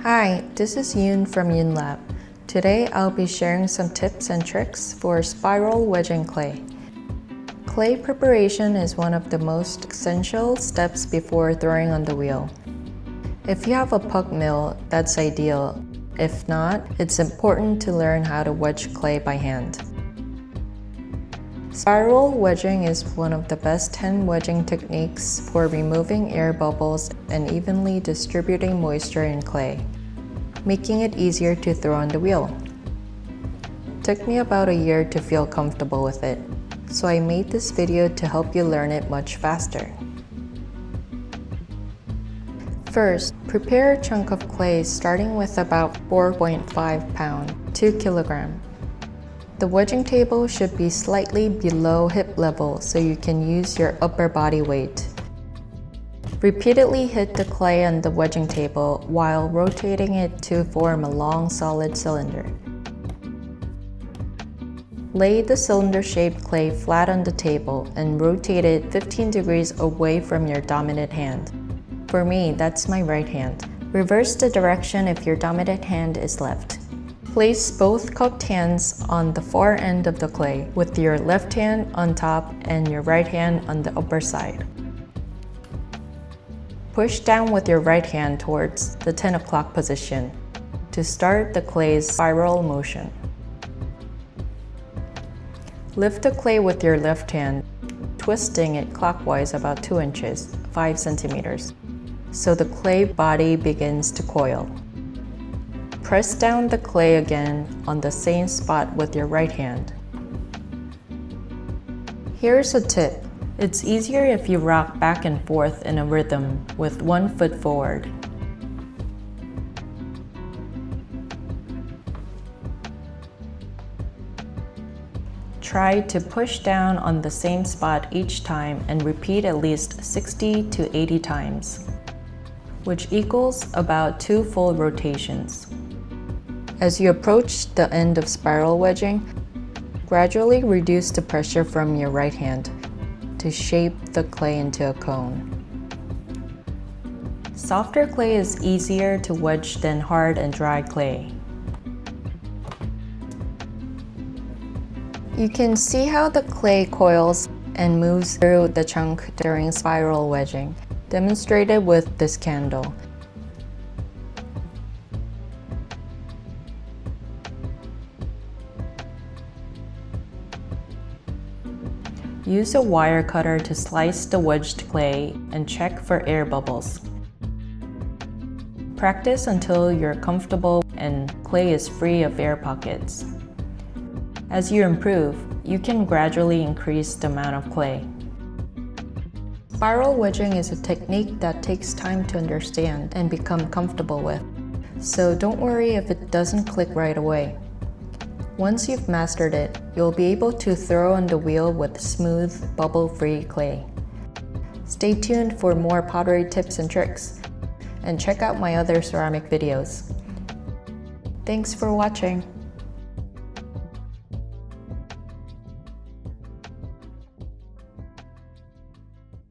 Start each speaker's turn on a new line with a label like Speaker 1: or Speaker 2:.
Speaker 1: Hi, this is Yoon from Yoon Lab. Today I'll be sharing some tips and tricks for spiral wedging clay. Clay preparation is one of the most essential steps before throwing on the wheel. If you have a puck mill, that's ideal. If not, it's important to learn how to wedge clay by hand. Spiral wedging is one of the best hand wedging techniques for removing air bubbles and evenly distributing moisture in clay, making it easier to throw on the wheel. It took me about a year to feel comfortable with it, so I made this video to help you learn it much faster. First, prepare a chunk of clay starting with about 4.5 pound, 2 kilogram. The wedging table should be slightly below hip level so you can use your upper body weight. Repeatedly hit the clay on the wedging table while rotating it to form a long solid cylinder. Lay the cylinder-shaped clay flat on the table and rotate it 15 degrees away from your dominant hand. For me, that's my right hand. Reverse the direction if your dominant hand is left. Place both cupped hands on the far end of the clay, with your left hand on top and your right hand on the upper side. Push down with your right hand towards the 10 o'clock position to start the clay's spiral motion. Lift the clay with your left hand, twisting it clockwise about 2 inches, 5 centimeters, so the clay body begins to coil. Press down the clay again on the same spot with your right hand. Here's a tip. It's easier if you rock back and forth in a rhythm with one foot forward. Try to push down on the same spot each time and repeat at least 60 to 80 times, which equals about 2 full rotations. As you approach the end of spiral wedging, gradually reduce the pressure from your right hand to shape the clay into a cone. Softer clay is easier to wedge than hard and dry clay. You can see how the clay coils and moves through the chunk during spiral wedging, demonstrated with this candle. Use a wire cutter to slice the wedged clay and check for air bubbles. Practice until you're comfortable and clay is free of air pockets. As you improve, you can gradually increase the amount of clay. Spiral wedging is a technique that takes time to understand and become comfortable with, so don't worry if it doesn't click right away. Once you've mastered it, you'll be able to throw on the wheel with smooth, bubble-free clay. Stay tuned for more pottery tips and tricks, and check out my other ceramic videos. Thanks for watching!